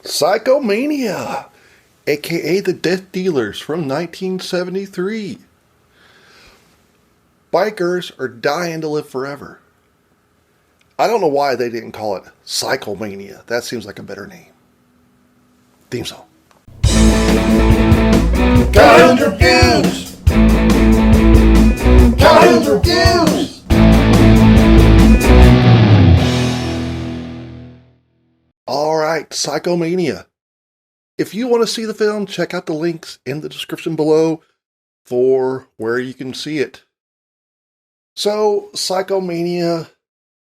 PsychoMania, aka the Death Dealers from 1973. Bikers are dying to live forever. I don't know why they didn't call it PsychoMania. That seems like a better name. Theme song. Kyle's Reviews! Kyle's Reviews! Alright, PsychoMania. If you want to see the film, check out the links in the description below for where you can see it. So, PsychoMania,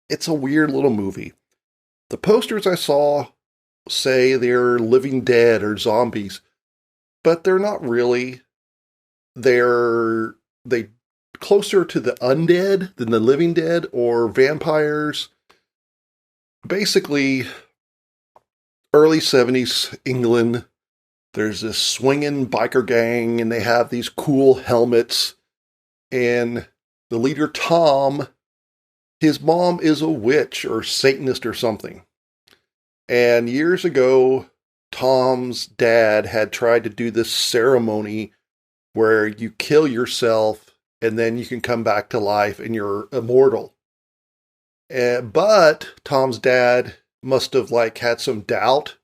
it's a weird little movie. The posters I saw say they're living dead or zombies, but they're not really. They're closer to the undead than the living dead or vampires. Basically, early 70s England, there's this swinging biker gang, and they have these cool helmets, and the leader, Tom, his mom is a witch or Satanist or something. And years ago, Tom's dad had tried to do this ceremony where you kill yourself and then you can come back to life and you're immortal. But Tom's dad must have had some doubt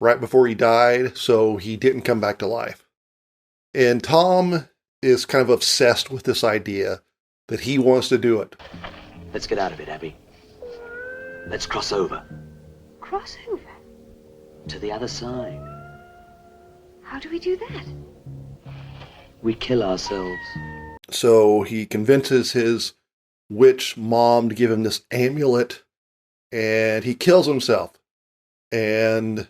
right before he died, so he didn't come back to life. And Tom is kind of obsessed with this idea that he wants to do it. Let's get out of it, Abby. Let's cross over. Cross over? To the other side. How do we do that? We kill ourselves. So he convinces his witch mom to give him this amulet, and he kills himself. And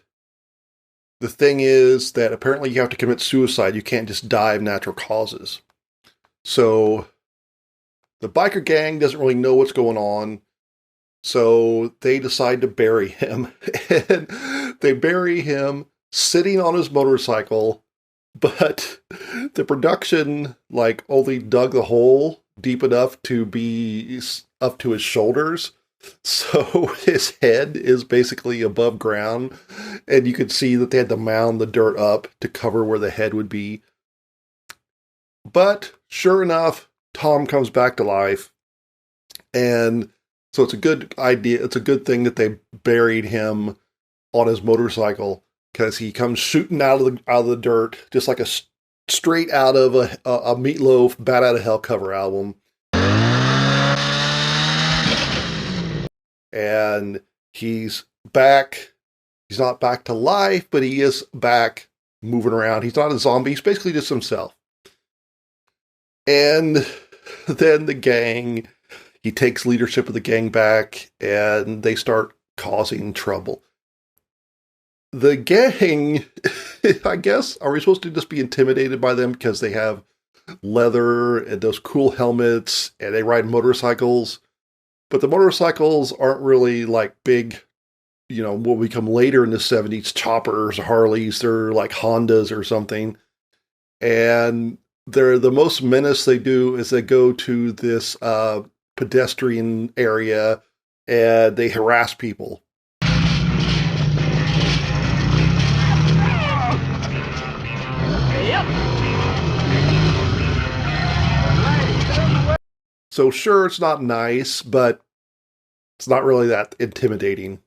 the thing is that apparently you have to commit suicide. You can't just die of natural causes. So the biker gang doesn't really know what's going on. So they decide to bury him. And they bury him sitting on his motorcycle. But the production only dug the hole deep enough to be up to his shoulders. So his head is basically above ground, and you could see that they had to mound the dirt up to cover where the head would be. But sure enough, Tom comes back to life, and so it's a good idea. It's a good thing that they buried him on his motorcycle, because he comes shooting out of the dirt, just like straight out of a Meatloaf Bat Out of Hell cover album. And he's back. He's not back to life, but he is back moving around. He's not a zombie. He's basically just himself. And then the gang, he takes leadership of the gang back, and they start causing trouble. The gang, I guess, are we supposed to just be intimidated by them because they have leather and those cool helmets, and they ride motorcycles? But the motorcycles aren't really big, what would become later in the 70s, choppers, Harleys. They're like Hondas or something. And the most menace they do is they go to this pedestrian area and they harass people. So sure, it's not nice, but it's not really that intimidating.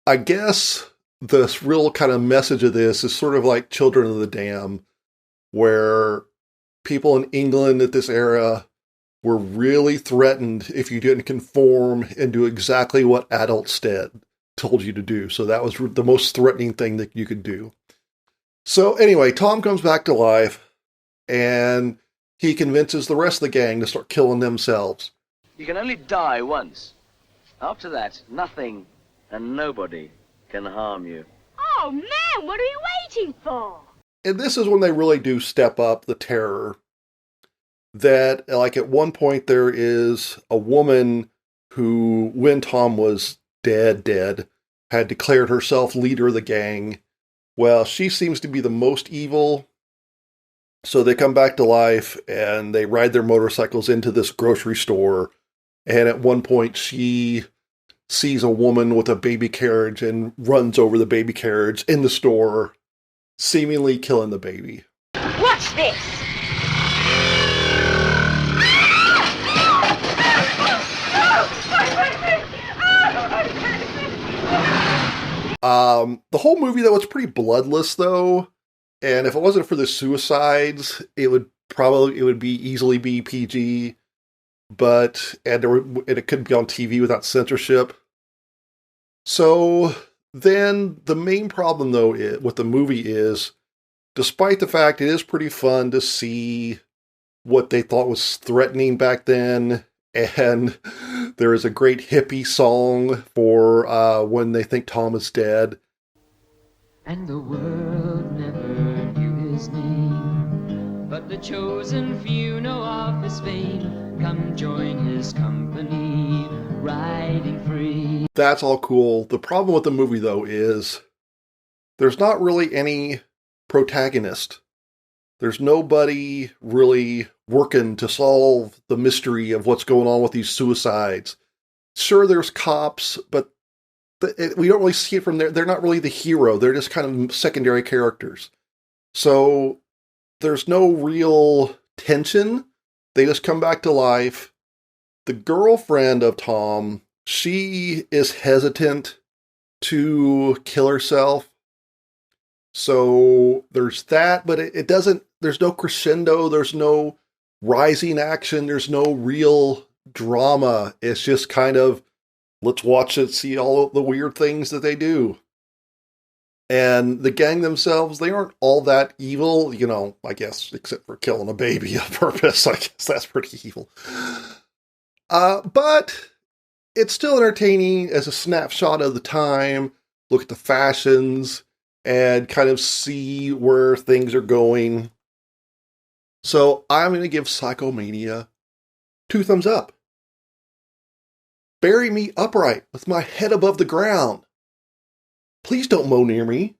I guess the real kind of message of this is sort of like Children of the Dam, where people in England at this era were really threatened if you didn't conform and do exactly what adults told you to do. So that was the most threatening thing that you could do. So anyway, Tom comes back to life, and he convinces the rest of the gang to start killing themselves. You can only die once. After that, nothing and nobody can harm you. Oh man, what are you waiting for? And this is when they really do step up the terror. That, at one point, there is a woman who, when Tom was dead, had declared herself leader of the gang. Well, she seems to be the most evil. So they come back to life, and they ride their motorcycles into this grocery store. And at one point, she sees a woman with a baby carriage and runs over the baby carriage in the store, seemingly killing the baby. What's this? The whole movie, though, it's pretty bloodless, though. And if it wasn't for the suicides, it would easily be PG. And it couldn't be on TV without censorship. So then the main problem, though, with the movie is, despite the fact it is pretty fun to see what they thought was threatening back then, and there is a great hippie song for when they think Tom is dead. And the world never knew his name, but the chosen few know of his fame. Come join his company, riding free. That's all cool. The problem with the movie, though, is there's not really any protagonist. There's nobody really working to solve the mystery of what's going on with these suicides. Sure, there's cops, but we don't really see it from there. They're not really the hero. They're just kind of secondary characters. So there's no real tension. They just come back to life. The girlfriend of Tom, she is hesitant to kill herself. So there's that, but it doesn't, there's no crescendo, there's no rising action, there's no real drama. It's just kind of, let's watch it, see all the weird things that they do. And the gang themselves, they aren't all that evil, I guess, except for killing a baby on purpose. I guess that's pretty evil. But it's still entertaining as a snapshot of the time, look at the fashions, and kind of see where things are going. So I'm going to give PsychoMania 2 thumbs up. Bury me upright with my head above the ground. Please don't mow near me.